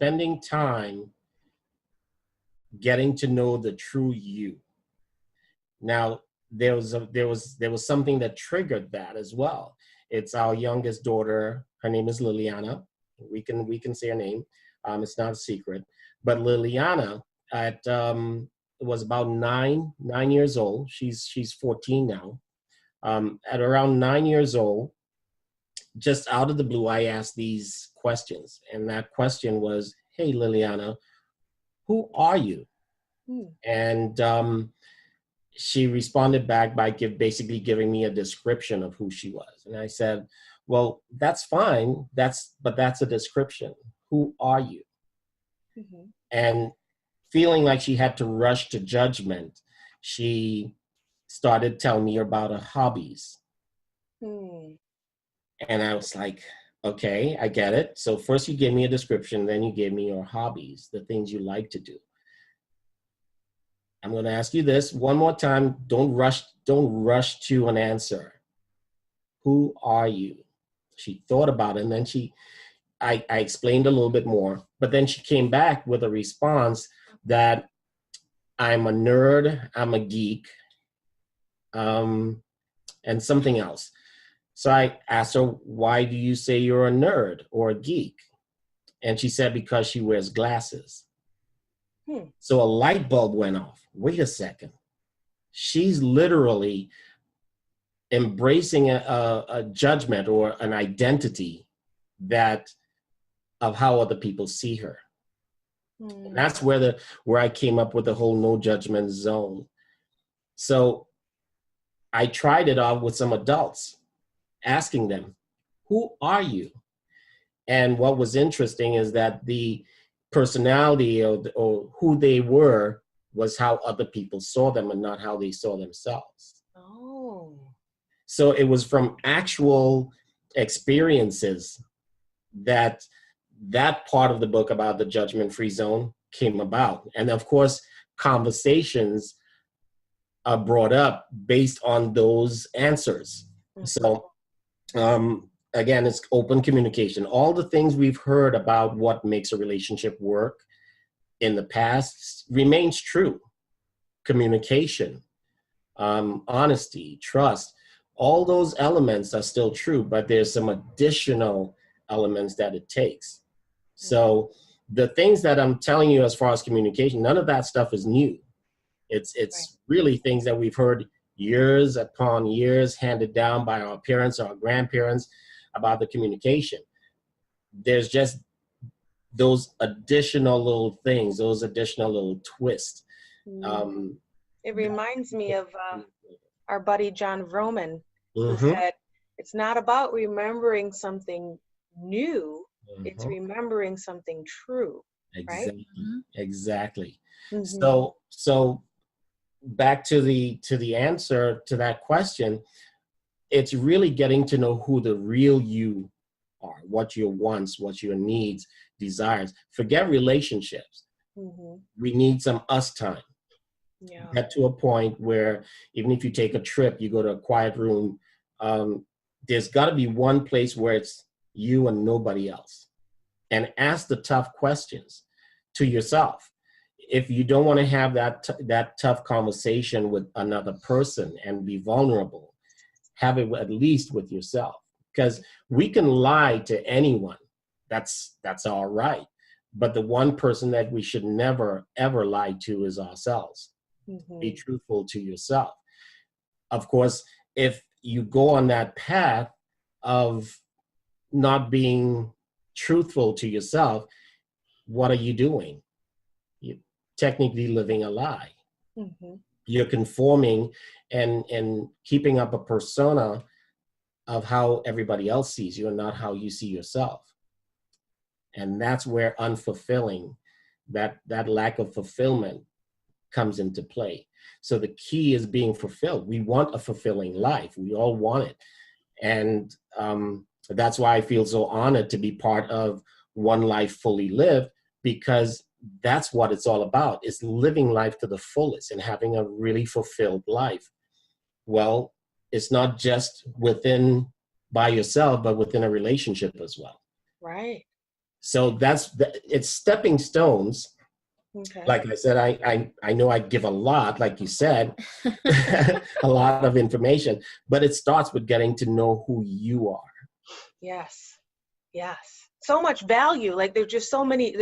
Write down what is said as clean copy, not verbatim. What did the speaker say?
spending time getting to know the true you. Now, there was something that triggered that as well. It's our youngest daughter. Her name is Liliana. We can say her name. It's not a secret. But Liliana was about 9 years old. She's 14 now. At around 9 years old, just out of the blue, I asked these questions, and that question was, "Hey, Liliana, who are you?" And she responded back by basically giving me a description of who she was. And I said, "Well, that's fine. But that's a description. Who are you?" And feeling like she had to rush to judgment, she started telling me about her hobbies. And I was like, okay, I get it. So first you gave me a description, then you gave me your hobbies, the things you like to do. I'm going to ask you this one more time. Don't rush to an answer. Who are you? She thought about it, and then I explained a little bit more, but then she came back with a response that I'm a nerd, I'm a geek, and something else. So I asked her, "Why do you say you're a nerd or a geek?" And she said, "Because she wears glasses." So a light bulb went off. Wait a second. She's literally embracing a judgment or an identity of how other people see her. And that's where I came up with the whole no judgment zone. So I tried it off with some adults, asking them, "Who are you?" And what was interesting is that the personality or who they were was how other people saw them and not how they saw themselves. Oh. So it was from actual experiences that part of the book about the judgment-free zone came about. And of course, conversations are brought up based on those answers. So again, it's open communication. All the things we've heard about what makes a relationship work in the past remains true. Communication, honesty, trust, all those elements are still true, but there's some additional elements that it takes. So the things that I'm telling you as far as communication, none of that stuff is new. It's really things that we've heard years upon years handed down by our parents, our grandparents about the communication. There's just those additional little things, those additional little twists. It reminds me of our buddy John Vroman, who said, "It's not about remembering something new, it's remembering something true." Exactly. Right? Exactly. So back to the answer to that question, it's really getting to know who the real you are, what your wants, what your needs, desires. Forget relationships. We need some us time. Get to a point where even if you take a trip, you go to a quiet room, there's got to be one place where it's you and nobody else. And ask the tough questions to yourself. If you don't want to have that tough conversation with another person and be vulnerable, have it at least with yourself. Because we can lie to anyone. That's all right. But the one person that we should never, ever lie to is ourselves. Be truthful to yourself. Of course, if you go on that path of not being truthful to yourself, what are you doing? You're technically living a lie. You're conforming and keeping up a persona of how everybody else sees you and not how you see yourself. And that's where unfulfilling, that lack of fulfillment comes into play. So the key is being fulfilled. We want a fulfilling life. We all want it. And that's why I feel so honored to be part of One Life Fully Lived, because that's what it's all about, is living life to the fullest and having a really fulfilled life. Well, it's not just by yourself, but within a relationship as well. Right. So it's stepping stones. Okay. Like I said, I know I give a lot, like you said, a lot of information, but it starts with getting to know who you are. Yes. Yes. So much value. Like there's just so many,